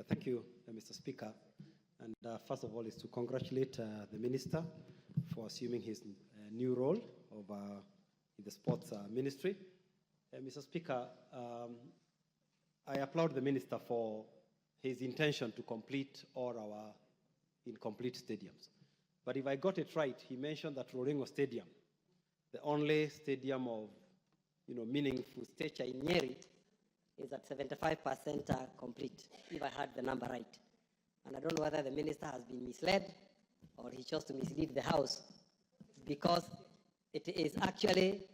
Thank you, Mr. Speaker. And first of all, is to congratulate the Minister for assuming his new role of, in the Sports Ministry. Mr. Speaker, I applaud the Minister for his intention to complete all our incomplete stadiums. But if I got it right, he mentioned that Roringo Stadium, the only stadium of meaningful stature in Nyeri, is at 75% complete, if I heard the number right. And I don't know whether the minister has been misled or he chose to mislead the House, because it is actually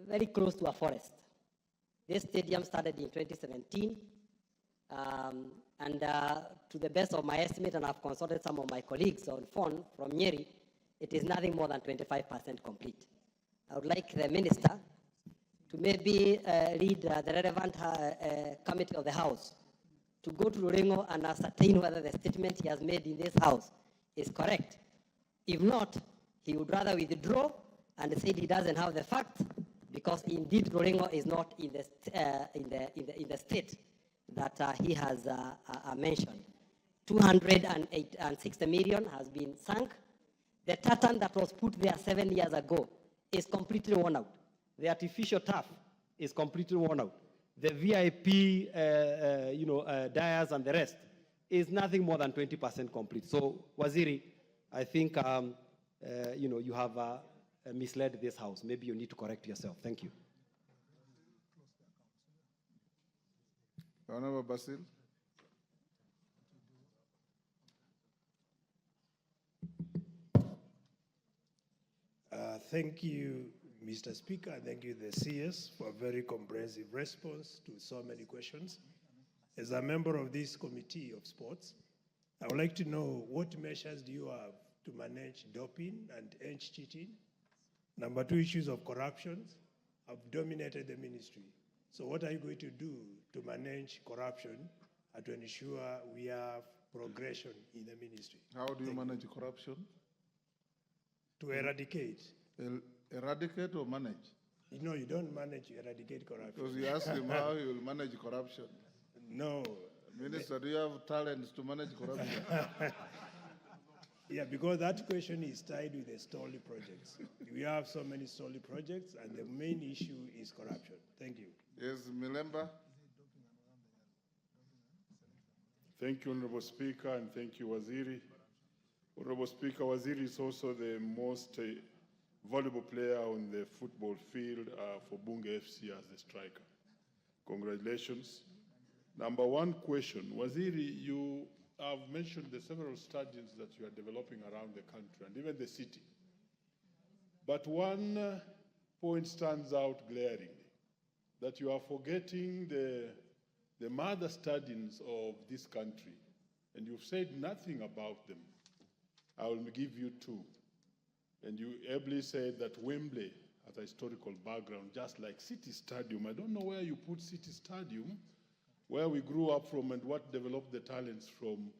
very close to a forest. This stadium started in 2017, and to the best of my estimate, and I've consulted some of my colleagues on phone from Nyeri, it is nothing more than 25% complete. I would like the minister to maybe lead the relevant committee of the House to go to Roringo and ascertain whether the statement he has made in this House is correct. If not, he would rather withdraw and say he doesn't have the facts, because indeed Roringo is not in the state that he has mentioned. 260 million has been sunk. The tartan that was put there 7 years ago is completely worn out. The artificial turf is completely worn out. The VIP, dyers and the rest is nothing more than 20% complete. So, Waziri, I think you have misled this House. Maybe you need to correct yourself. Thank you. Honorable Basil. Thank you, Mr. Speaker, and thank you, the CS, for a very comprehensive response to so many questions. As a member of this Committee of Sports, I would like to know what measures do you have to manage doping and end cheating? Number two, issues of corruption have dominated the ministry. So what are you going to do to manage corruption and to ensure we have progression in the ministry? How do you manage corruption? To eradicate. Eradicate or manage? No, you don't manage, you eradicate corruption. Because you ask him how he will manage corruption. No. Minister, do you have talents to manage corruption? Yeah, because that question is tied with the Stolly projects. We have so many Stolly projects, and the main issue is corruption. Thank you. Yes, Milemba. Thank you, Honorable Speaker, and thank you, Waziri. Honorable Speaker, Waziri is also the most valuable player on the football field for Bunge FC as the striker. Congratulations. Number one question, Waziri, you have mentioned the several stadiums that you are developing around the country and even the city. But one point stands out glaringly, that you are forgetting the mother stadiums of this country, and you've said nothing about them. I will give you two. And you ably said that Wembley has a historical background, just like City Stadium. I don't know where you put City Stadium, where we grew up from and what developed the talents from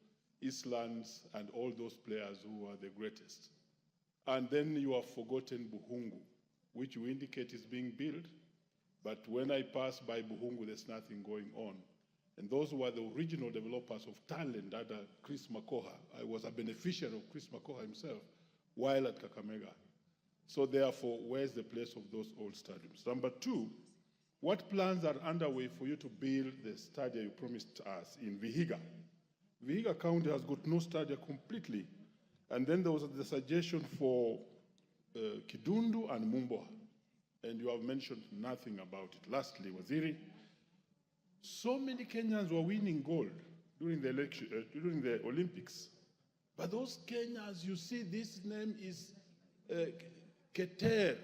Eastlands and all those players who are the greatest. And then you have forgotten Buhungu, which you indicate is being built. But when I pass by Buhungu, there's nothing going on. And those who are the original developers of talent under Chris Makoha. I was a beneficiary of Chris Makoha himself while at Kakamega. So therefore, where's the place of those old stadiums? Number two, what plans are underway for you to build the stadium you promised us in Vihiga? Vihiga County has got no stadium completely. And then there was the suggestion for Kidundu and Mumboa. And you have mentioned nothing about it. Lastly, Waziri, so many Kenyans were winning gold during the election, during the Olympics. But those Kenyans, you see, this name is Keter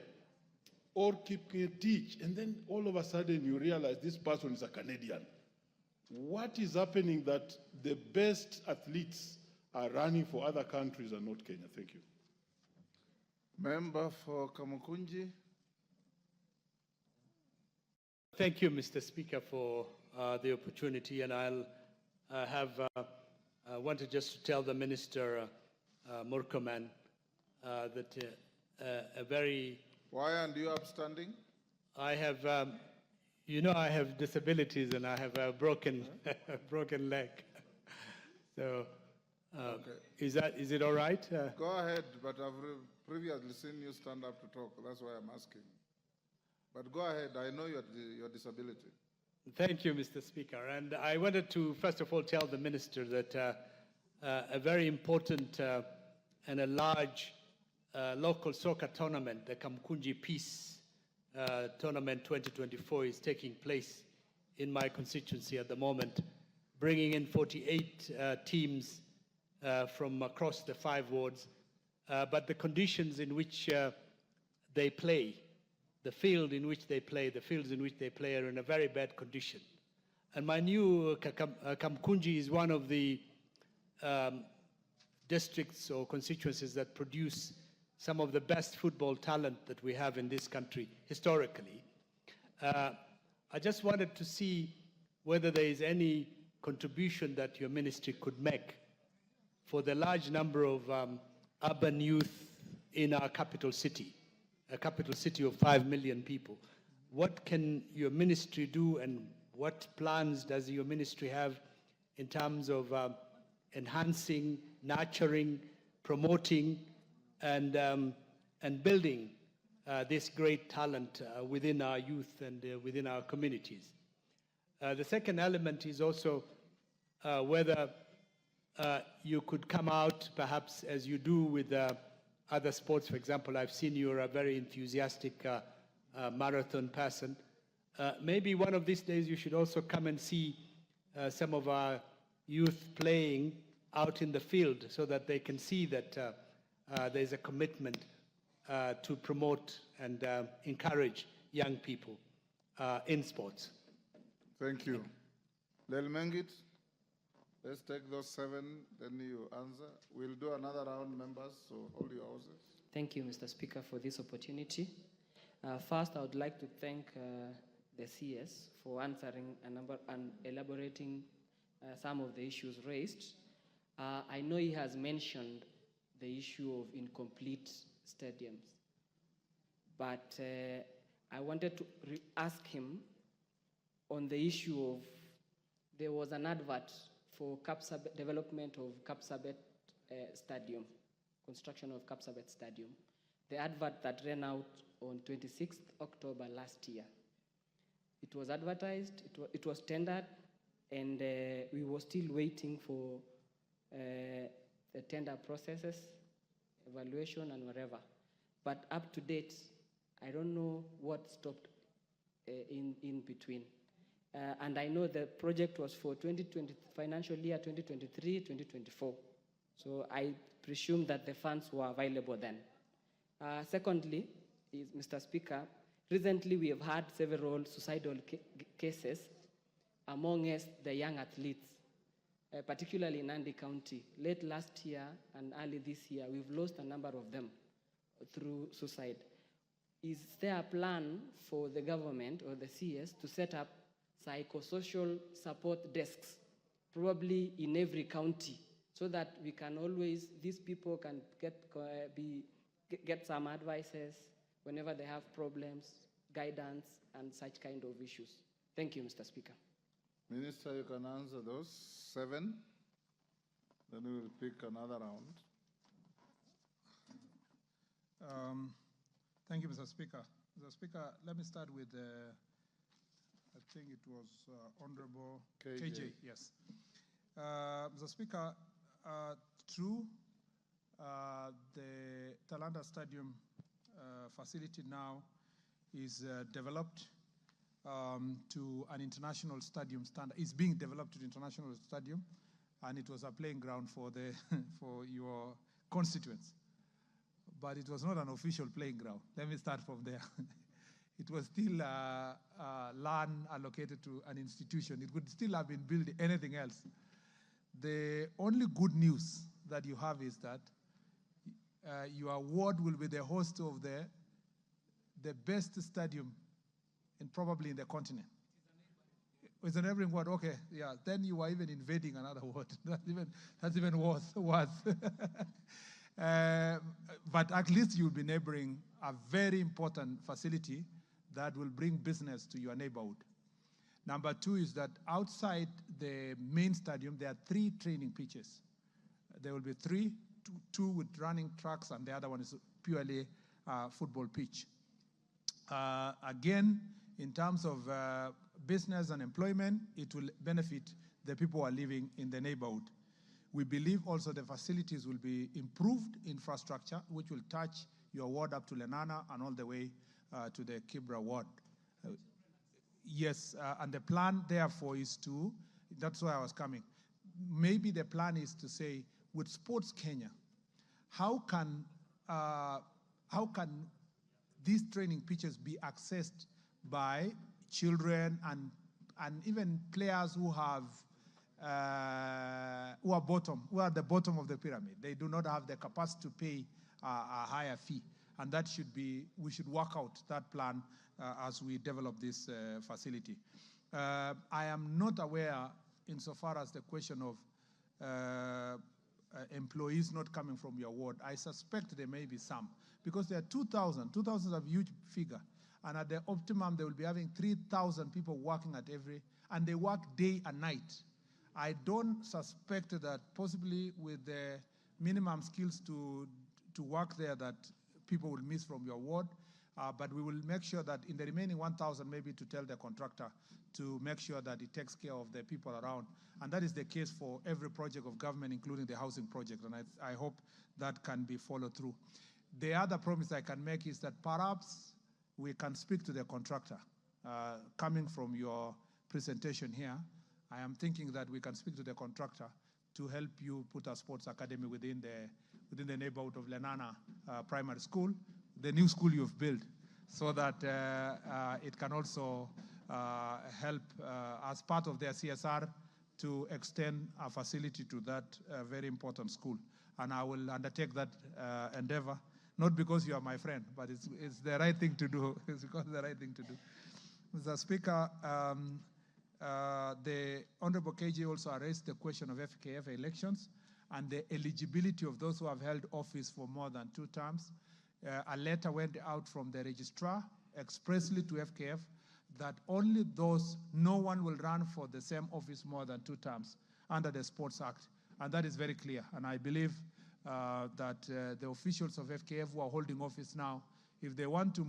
or Kipketich, and then all of a sudden you realize this person is a Canadian. What is happening that the best athletes are running for other countries and not Kenya? Thank you. Member for Kamukunji. Thank you, Mr. Speaker, for the opportunity, and I'll wanted just to tell the Minister Murkomen that a very... Why aren't you upstanding? I have, You know I have disabilities and I have a broken, broken leg. So is it all right? Go ahead, but I've previously seen you stand up to talk. That's why I'm asking. But go ahead. I know your disability. Thank you, Mr. Speaker. And I wanted to, first of all, tell the Minister that a very important and a large local soccer tournament, the Kamkunji Peace Tournament 2024, is taking place in my constituency at the moment, bringing in 48 teams from across the 5 wards. But the conditions in which they play, the field in which they play, the fields in which they play are in a very bad condition. And my new Kamkunji is one of the districts or constituencies that produce some of the best football talent that we have in this country historically. I just wanted to see whether there is any contribution that your ministry could make for the large number of urban youth in our capital city, a capital city of 5 million people. What can your ministry do, and what plans does your ministry have in terms of enhancing, nurturing, promoting, and building this great talent within our youth and within our communities? The second element is also whether you could come out, perhaps as you do with other sports. For example, I've seen you're a very enthusiastic marathon person. Maybe one of these days you should also come and see some of our youth playing out in the field so that they can see that there's a commitment to promote and encourage young people in sports. Thank you. Lel Mengit, let's take those 7, then you answer. We'll do another round, members, so hold your horses. Thank you, Mr. Speaker, for this opportunity. First, I would like to thank the CS for answering and elaborating some of the issues raised. I know he has mentioned the issue of incomplete stadiums, but I wanted to ask him on the issue of, there was an advert for development of Kapsabet Stadium, construction of Kapsabet Stadium. The advert that ran out on 26th October last year. It was advertised, it was tendered, and we were still waiting for the tender processes, evaluation, and whatever. But up to date, I don't know what stopped in between. And I know the project was for 2020 financial year 2023-2024. So I presume that the funds were available then. Secondly, Mr. Speaker, recently we have had several suicidal cases amongst the young athletes, particularly in Nandi County. Late last year and early this year, we've lost a number of them through suicide. Is there a plan for the government or the CS to set up psychosocial support desks, probably in every county, so that we can always, these people can get some advices whenever they have problems, guidance, and such kind of issues? Thank you, Mr. Speaker. Minister, you can answer those 7. Then we will pick another round. Thank you, Mr. Speaker. Mr. Speaker, let me start with, I think it was Honorable KJ, yes. Mr. Speaker, true, the Talanda Stadium facility now is developed to an international stadium standard. It's being developed to the international stadium, and it was a playing ground for for your constituents. But it was not an official playing ground. Let me start from there. It was still land allocated to an institution. It would still have been built anything else. The only good news that you have is that your ward will be the host of the best stadium probably in the continent. It's a neighboring ward, okay, yeah. Then you are even invading another ward. That's even worse. But at least you'll be neighboring a very important facility that will bring business to your neighborhood. Number two is that outside the main stadium, there are 3 training pitches. There will be 3, two with running tracks, and the other one is purely football pitch. Again, in terms of business and employment, it will benefit the people who are living in the neighborhood. We believe also the facilities will be improved infrastructure, which will touch your ward up to Lenana and all the way to the Kibra ward. Yes, and the plan therefore is to, that's why I was coming. Maybe the plan is to say, with Sports Kenya, how can these training pitches be accessed by children and even players who have who are at the bottom of the pyramid? They do not have the capacity to pay a higher fee, and that should be, we should work out that plan as we develop this facility. I am not aware, insofar as the question of employees not coming from your ward. I suspect there may be some, because there are 2,000. 2,000 is a huge figure. And at the optimum, they will be having 3,000 people working at every, and they work day and night. I don't suspect that possibly with the minimum skills to work there that people will miss from your ward. But we will make sure that in the remaining 1,000, maybe to tell the contractor to make sure that he takes care of the people around. And that is the case for every project of government, including the housing project. And I hope that can be followed through. The other promise I can make is that perhaps we can speak to the contractor. Coming from your presentation here, I am thinking that we can speak to the contractor to help you put a sports academy within the neighborhood of Lenana Primary School, the new school you've built, so that it can also help as part of their CSR to extend a facility to that very important school. And I will undertake that endeavor, not because you are my friend, but it's the right thing to do. It's because the right thing to do. Mr. Speaker, the Honorable KJ also raised the question of FKF elections and the eligibility of those who have held office for more than 2 terms. A letter went out from the registrar expressly to FKF that only those, no one will run for the same office more than 2 terms under the Sports Act. And that is very clear. And I believe that the officials of FKF who are holding office now, if they want to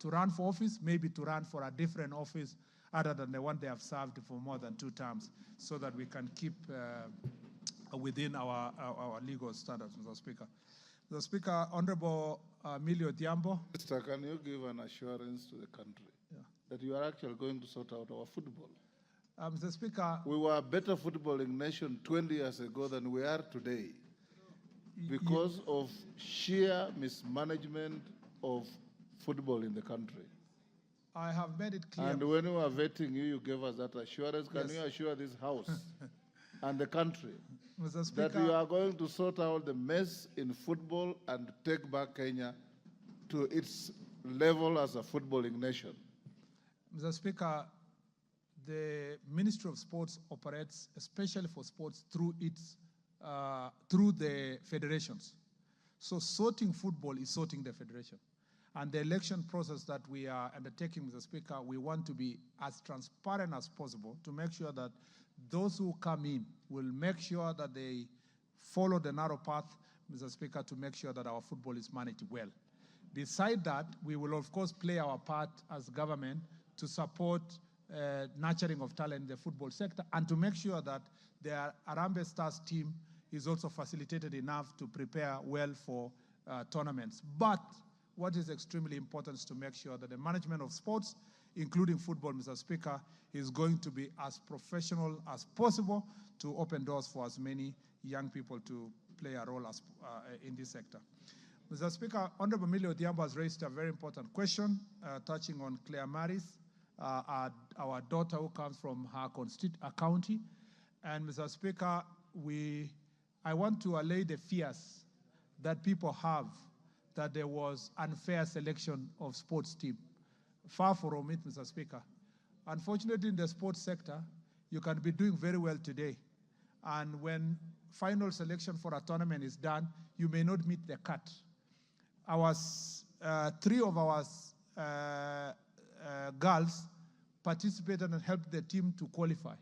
run for office, maybe to run for a different office other than the one they have served for more than 2 terms, so that we can keep within our legal standards, Mr. Speaker. Mr. Speaker, Honorable Millie Odhiambo. Mr. Can you give an assurance to the country that you are actually going to sort out our football? Mr. Speaker. We were a better footballing nation 20 years ago than we are today because of sheer mismanagement of football in the country. I have made it clear. And when we were vetting you, you gave us that assurance. Can you assure this House and the country Mr. Speaker, that you are going to sort out the mess in football and take back Kenya to its level as a footballing nation? Mr. Speaker, the Ministry of Sports operates, especially for sports, through the federations. So sorting football is sorting the federation. And the election process that we are undertaking, Mr. Speaker, we want to be as transparent as possible to make sure that those who come in will make sure that they follow the narrow path, Mr. Speaker, to make sure that our football is managed well. Beside that, we will, of course, play our part as government to support nurturing of talent in the football sector and to make sure that the Harambee Stars team is also facilitated enough to prepare well for tournaments. But what is extremely important is to make sure that the management of sports, including football, Mr. Speaker, is going to be as professional as possible to open doors for as many young people to play a role as, in this sector. Mr. Speaker, Honorable Millie Odhiambo has raised a very important question touching on Claire Maris, our daughter who comes from her county. And Mr. Speaker, I want to allay the fears that people have that there was unfair selection of sports team. Far from it, Mr. Speaker. Unfortunately, in the sports sector, you can be doing very well today. And when final selection for a tournament is done, you may not meet the cut. 3 of our girls participated and helped the team to qualify.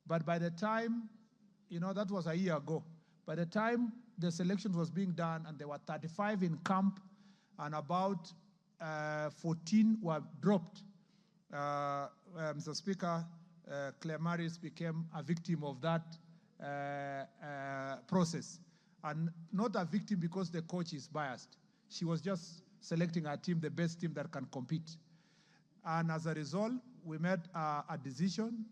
But by the time, that was a year ago, by the time the selection was being done and there were 35 in camp and about 14 were dropped, Mr. Speaker, Claire Maris became a victim of that process. And not a victim because the coach is biased. She was just selecting her team, the best team that can compete. And as a result, we made a decision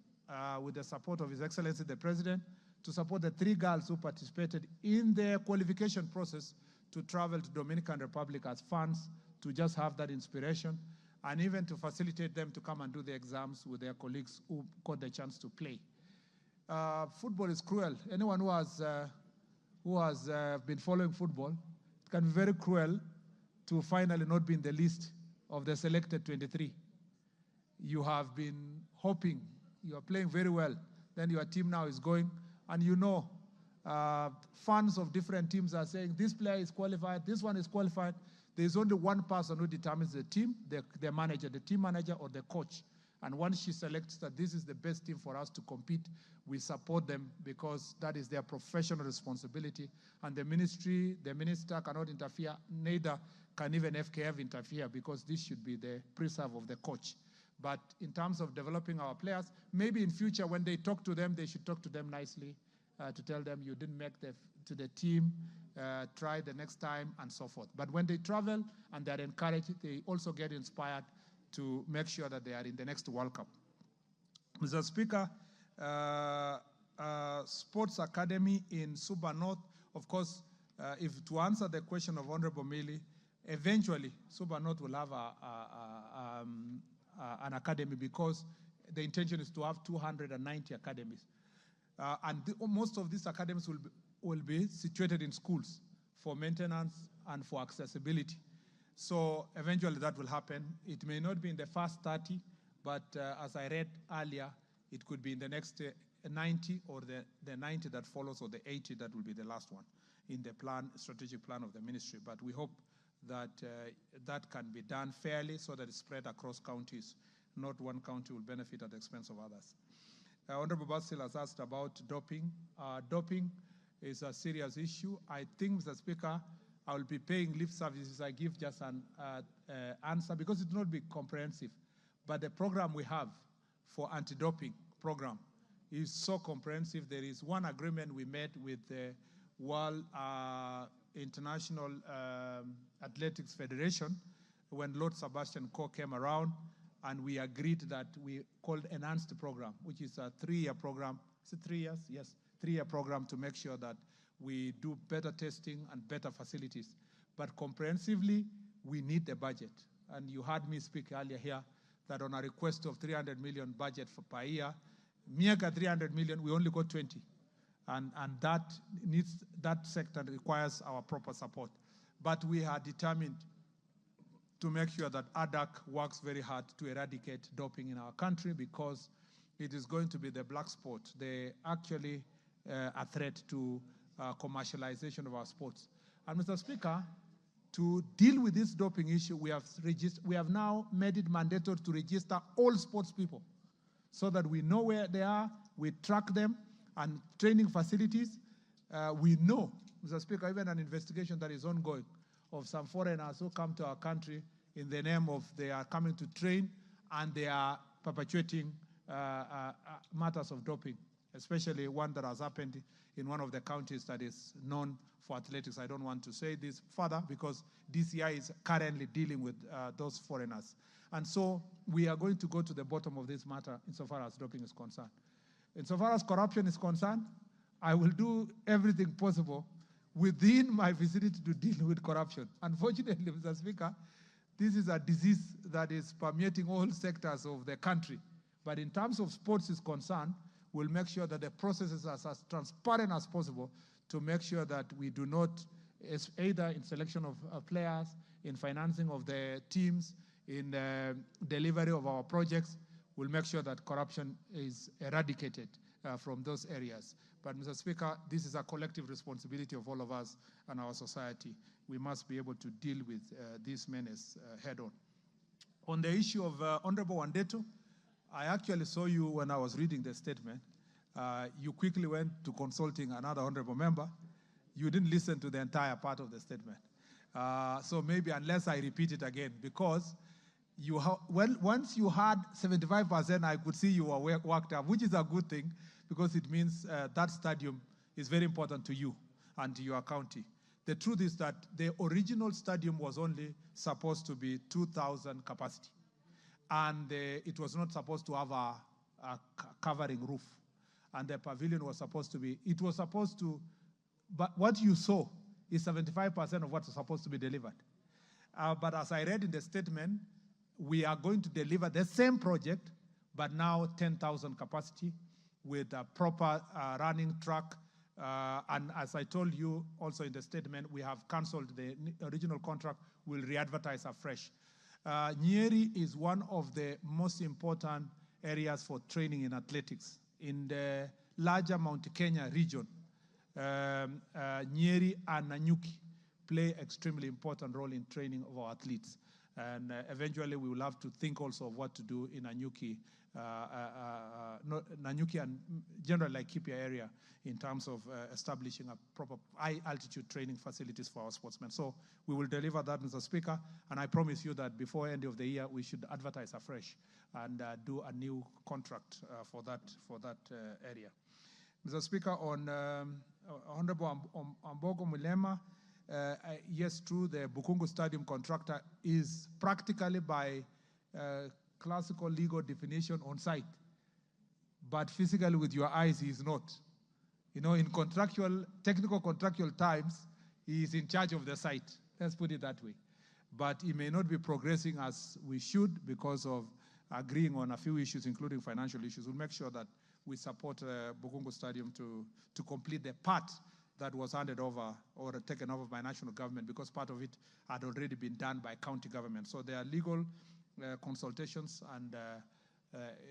with the support of His Excellency the President to support the 3 girls who participated in the qualification process to travel to Dominican Republic as fans, to just have that inspiration, and even to facilitate them to come and do the exams with their colleagues who got the chance to play. Football is cruel. Anyone who has been following football, it can be very cruel to finally not be in the list of the selected 23. You have been hoping, you are playing very well, then your team now is going, and fans of different teams are saying, this player is qualified, this one is qualified. There's only one person who determines the team, the manager, the team manager or the coach. And once she selects that this is the best team for us to compete, we support them because that is their professional responsibility. And the minister cannot interfere, neither can even FKF interfere, because this should be the preserve of the coach. But in terms of developing our players, maybe in future when they talk to them, they should talk to them nicely to tell them you didn't make to the team, try the next time, and so forth. But when they travel and they're encouraged, they also get inspired to make sure that they are in the next World Cup. Mr. Speaker, Sports Academy in Suba North, of course, if to answer the question of Honorable Mili, eventually Suba North will have an academy, because the intention is to have 290 academies. Most of these academies will be situated in schools for maintenance and for accessibility. So eventually that will happen. It may not be in the first 30, but as I read earlier, it could be in the next 90 or the 90 that follows, or the 80 that will be the last one in the strategic plan of the ministry. But we hope that that can be done fairly so that it's spread across counties. Not one county will benefit at the expense of others. Honorable Basil has asked about doping. Doping is a serious issue. I think, Mr. Speaker, I will be paying lip services. I give just an answer because it will not be comprehensive. But the program we have for anti-doping program is so comprehensive. There is one agreement we made with the World International Athletics Federation when Lord Sebastian Coe came around, and we agreed that we called Enhanced Program, which is a 3-year program. Is it 3 years? Yes, 3-year program to make sure that we do better testing and better facilities. But comprehensively, we need the budget. And you heard me speak earlier here that on a request of 300 million budget per year, mere 300 million, we only got 20. And that sector requires our proper support. But we are determined to make sure that ADAC works very hard to eradicate doping in our country, because it is going to be the black sport. They actually a threat to commercialization of our sports. And Mr. Speaker, to deal with this doping issue, we have now made it mandatory to register all sports people so that we know where they are, we track them, and training facilities. We know, Mr. Speaker, even an investigation that is ongoing of some foreigners who come to our country in the name of they are coming to train, and they are perpetuating matters of doping, especially one that has happened in one of the counties that is known for athletics. I don't want to say this further because DCI is currently dealing with those foreigners. And so we are going to go to the bottom of this matter insofar as doping is concerned. Insofar as corruption is concerned, I will do everything possible within my vicinity to deal with corruption. Unfortunately, Mr. Speaker, this is a disease that is permeating all sectors of the country. But in terms of sports is concerned, we'll make sure that the processes are as transparent as possible to make sure that we do not, either in selection of players, in financing of the teams, in the delivery of our projects, we'll make sure that corruption is eradicated from those areas. But Mr. Speaker, this is a collective responsibility of all of us and our society. We must be able to deal with this menace head on. On the issue of Honorable Wandeto, I actually saw you when I was reading the statement. You quickly went to consulting another honorable member. You didn't listen to the entire part of the statement. So maybe unless I repeat it again, because once you had 75%, I could see you were worked up, which is a good thing, because it means that stadium is very important to you and to your county. The truth is that the original stadium was only supposed to be 2,000 capacity. And it was not supposed to have a covering roof. And the pavilion was supposed to be, but what you saw is 75% of what was supposed to be delivered. But as I read in the statement, we are going to deliver the same project, but now 10,000 capacity with a proper running track. And as I told you also in the statement, we have canceled the original contract. We'll re-advertise afresh. Nyeri is one of the most important areas for training in athletics. In the larger Mount Kenya region, Nyeri and Nanyuki play extremely important role in training of our athletes. And eventually we will have to think also of what to do in Nanyuki, Nanyuki and generally Laikipia area in terms of establishing a proper high altitude training facilities for our sportsmen. So we will deliver that, Mr. Speaker, and I promise you that before end of the year we should advertise afresh and do a new contract for that area. Mr. Speaker, on Honorable Ambogo Mulema, yes, true, the Bukungu Stadium contractor is practically by classical legal definition on site, but physically with your eyes he is not. You know, in technical contractual times, he is in charge of the site. Let's put it that way. But he may not be progressing as we should because of agreeing on a few issues, including financial issues. We'll make sure that we support Bukungu Stadium to complete the part that was handed over or taken over by national government, because part of it had already been done by county government. So there are legal consultations and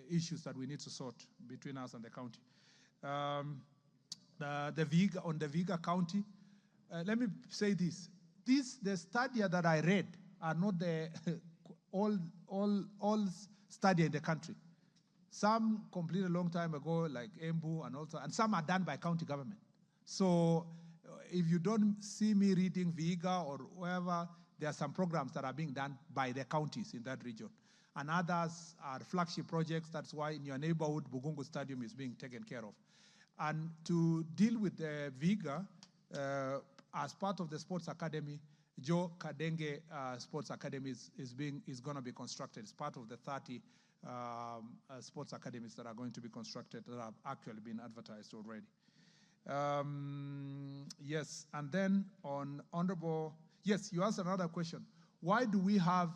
issues that we need to sort between us and the county. The Vihiga County, let me say this. The stadia that I read are not the all stadia in the country. Some completed a long time ago, like Embu and some are done by county government. So if you don't see me reading Vihiga or wherever, there are some programs that are being done by the counties in that region. And others are flagship projects. That's why in your neighborhood, Bukungu Stadium is being taken care of. And to deal with the Vihiga, as part of the Sports Academy, Joe Kadenge Sports Academy is going to be constructed. It's part of the 30 sports academies that are going to be constructed that have actually been advertised already. Yes, and then on Honorable, yes, you asked another question. Why do we have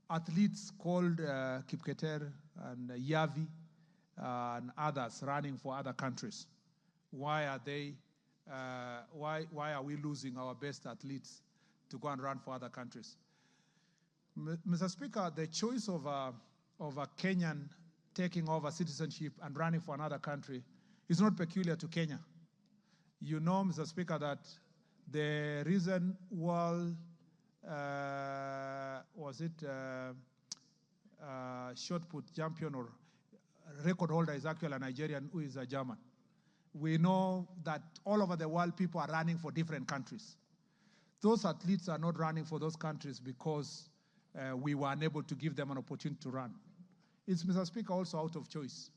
athletes called Kipketer and Yavi and others running for other countries? Why are they? Why are we losing our best athletes to go and run for other countries? Mr. Speaker, the choice of a Kenyan taking over citizenship and running for another country is not peculiar to Kenya. You know, Mr. Speaker, that the recent world, shot put champion or record holder is actually a Nigerian who is a German. We know that all over the world people are running for different countries. Those athletes are not running for those countries because we were unable to give them an opportunity to run. It's, Mr. Speaker, also out of choice.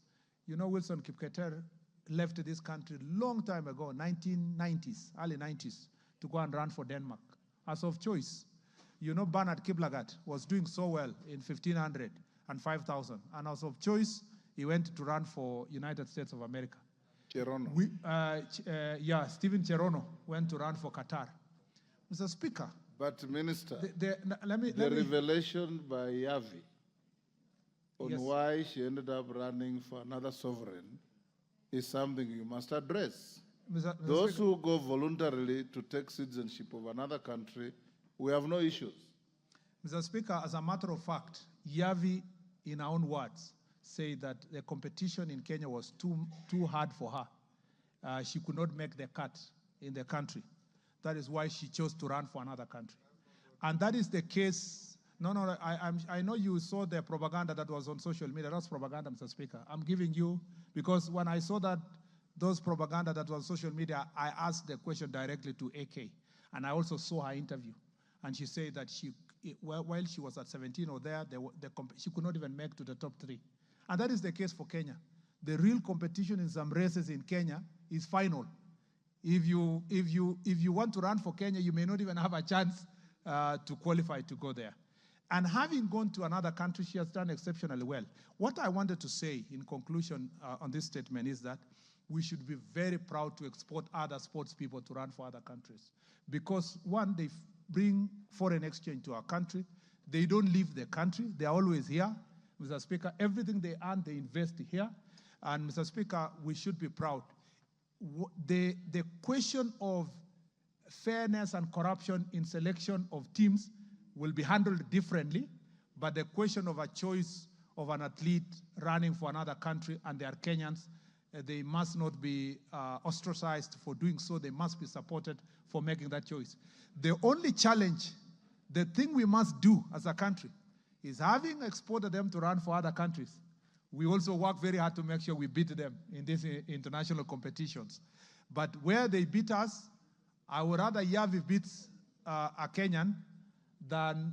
You know, Wilson Kipketer left this country long time ago, 1990s, early 90s, to go and run for Denmark, as of choice. You know, Bernard Kiplagat was doing so well in 1,500 and 5,000, and as of choice, he went to run for United States of America. Cherono. Stephen Cherono went to run for Qatar. Mr. Speaker. But Minister, the revelation by Yavi on Yes. why she ended up running for another sovereign is something you must address. Mr. Those Speaker, who go voluntarily to take citizenship of another country, we have no issues. Mr. Speaker, as a matter of fact, Yavi, in her own words, said that the competition in Kenya was too hard for her. She could not make the cut in the country. That is why she chose to run for another country. And that is the case No, I know you saw the propaganda that was on social media. That's propaganda, Mr. Speaker. I'm giving you, because when I saw those propaganda that was on social media, I asked the question directly to AK. And I also saw her interview. And she said that while she was at 17 or there, she could not even make to the top 3. And that is the case for Kenya. The real competition in some races in Kenya is final. If you want to run for Kenya, you may not even have a chance to qualify to go there. And having gone to another country, she has done exceptionally well. What I wanted to say in conclusion on this statement is that we should be very proud to export other sports people to run for other countries. Because one, they bring foreign exchange to our country. They don't leave the country. They are always here. Mr. Speaker, everything they earn, they invest here. And Mr. Speaker, we should be proud. The question of fairness and corruption in selection of teams will be handled differently, but the question of a choice of an athlete running for another country, and they are Kenyans, they must not be ostracized for doing so. They must be supported for making that choice. The only challenge, the thing we must do as a country, is having exported them to run for other countries, we also work very hard to make sure we beat them in these international competitions. But where they beat us, I would rather Yavi beats a Kenyan than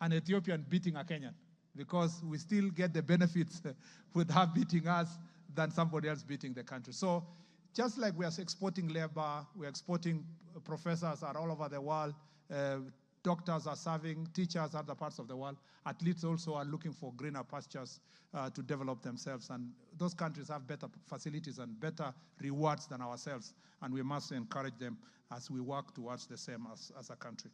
an Ethiopian beating a Kenyan, because we still get the benefits with her beating us than somebody else beating the country. So just like we are exporting labor, we are exporting professors are all over the world, doctors are serving, teachers other parts of the world, athletes also are looking for greener pastures to develop themselves. And those countries have better facilities and better rewards than ourselves. And we must encourage them as we work towards the same as a country.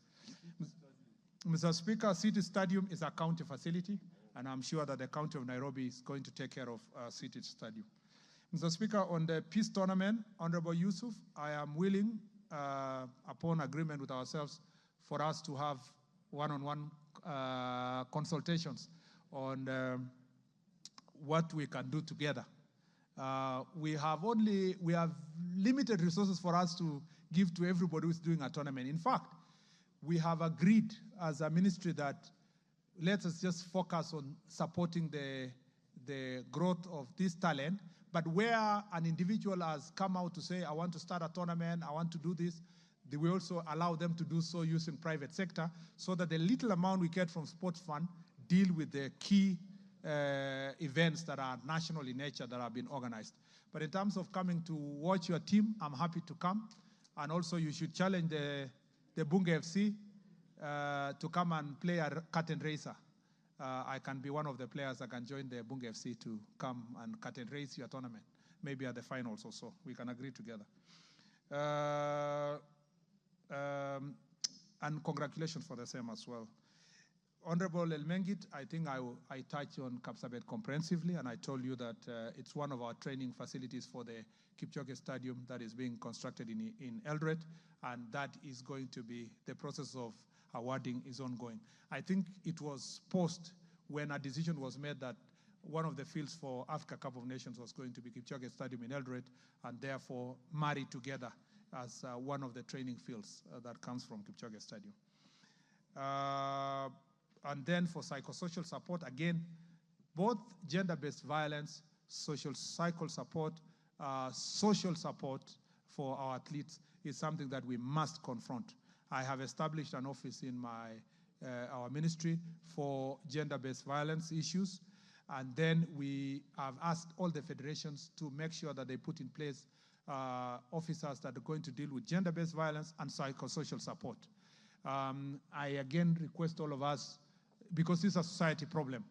Mr. Speaker, City Stadium is a county facility, and I'm sure that the County of Nairobi is going to take care of City Stadium. Mr. Speaker, on the peace tournament, Honorable Yusuf, I am willing, upon agreement with ourselves, for us to have one-on-one consultations on what we can do together. We have limited resources for us to give to everybody who's doing a tournament. In fact, we have agreed as a ministry that let us just focus on supporting the growth of this talent, but where an individual has come out to say, I want to start a tournament, I want to do this, we also allow them to do so using private sector, so that the little amount we get from sports fund deal with the key events that are national in nature that have been organized. But in terms of coming to watch your team, I'm happy to come. And also you should challenge the Bunge FC to come and play a curtain racer. I can be one of the players that can join the Bunge FC to come and curtain race your tournament, maybe at the finals or so. We can agree together. And congratulations for the same as well. Honorable El Mengit, I think I touched on Kapsabet comprehensively, and I told you that it's one of our training facilities for the Kipchoge Stadium that is being constructed in Eldoret, and that is going to be, the process of awarding is ongoing. I think it was post when a decision was made that one of the fields for Africa Cup of Nations was going to be Kipchoge Stadium in Eldoret, and therefore married together as one of the training fields that comes from Kipchoge Stadium. And then for psychosocial support, again, both gender-based violence, psychosocial support for our athletes is something that we must confront. I have established an office in our ministry for gender-based violence issues, and then we have asked all the federations to make sure that they put in place officers that are going to deal with gender-based violence and psychosocial support. I again request all of us, because it's a society problem.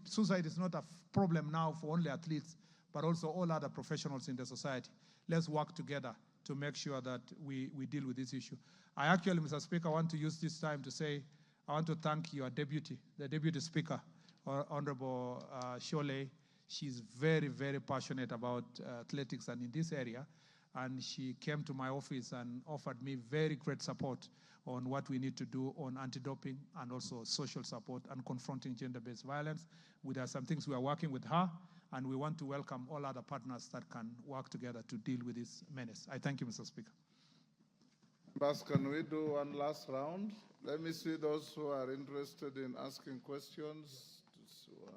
Suicide is not a problem now for only athletes, but also all other professionals in the society. Let's work together to make sure that we deal with this issue. I actually, Mr. Speaker, want to use this time to say, I want to thank your deputy, the deputy speaker, Honorable Shole. She's very, very passionate about athletics and in this area. And she came to my office and offered me very great support on what we need to do on anti-doping and also social support and confronting gender-based violence. There are some things we are working with her, and we want to welcome all other partners that can work together to deal with this menace. I thank you, Mr. Speaker. But can we do one last round? Let me see those who are interested in asking questions. Just one,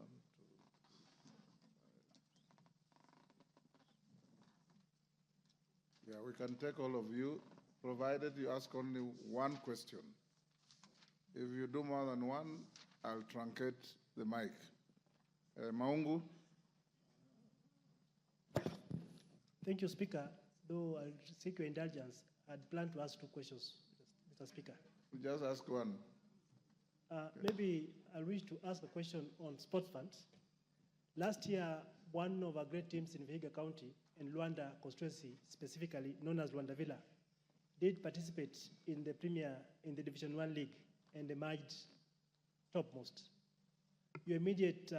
two. Yeah, we can take all of you, provided you ask only one question. If you do more than one, I'll truncate the mic. Maungu? Thank you, Speaker. Though I'll seek your indulgence, I'd planned to ask 2 questions, Mr. Speaker. Just ask one. Maybe I wish to ask a question on sports funds. Last year, one of our great teams in Vihiga County and Luanda constituency, specifically known as Luanda Villa, did participate in the Division 1 League and emerged topmost. Your immediate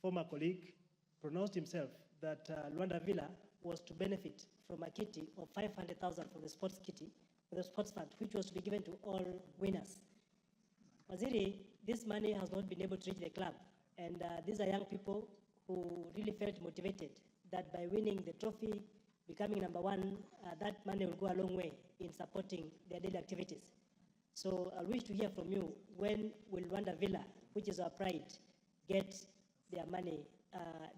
former colleague pronounced himself that Luanda Villa was to benefit from a kitty of 500,000 from the sports kitty, for the sports fund, which was to be given to all winners. Waziri, this money has not been able to reach the club, and these are young people who really felt motivated that by winning the trophy, becoming number 1, that money will go a long way in supporting their daily activities. So I wish to hear from you, when will Luanda Villa, which is our pride, get their money,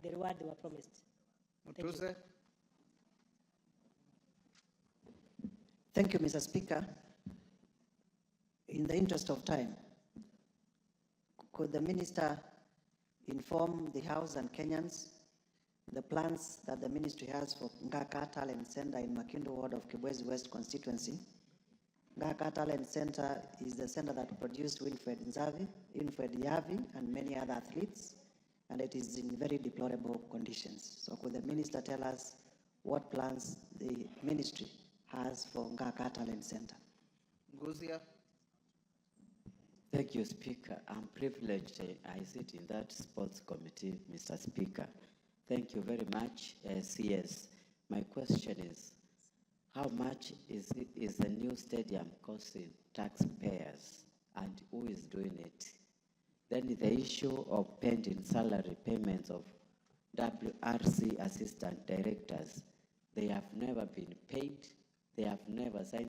the reward they were promised? Thank you. Thank you, Mr. Speaker. In the interest of time, could the Minister inform the House and Kenyans the plans that the Ministry has for Ngaka Talent Center in Makindu Ward of Kibwezi West constituency? Ngaka Talent Center is the center that produced Winfred Nzavi, Winfred Yavi, and many other athletes, and it is in very deplorable conditions. So could the Minister tell us what plans the Ministry has for Ngaka Talent Center? Nguzia. Thank you, Speaker. I'm privileged I sit in that sports committee, Mr. Speaker. Thank you very much, CS. My question is, how much is the new stadium costing taxpayers, and who is doing it? Then the issue of pending salary payments of WRC assistant directors, they have never been paid, they have never signed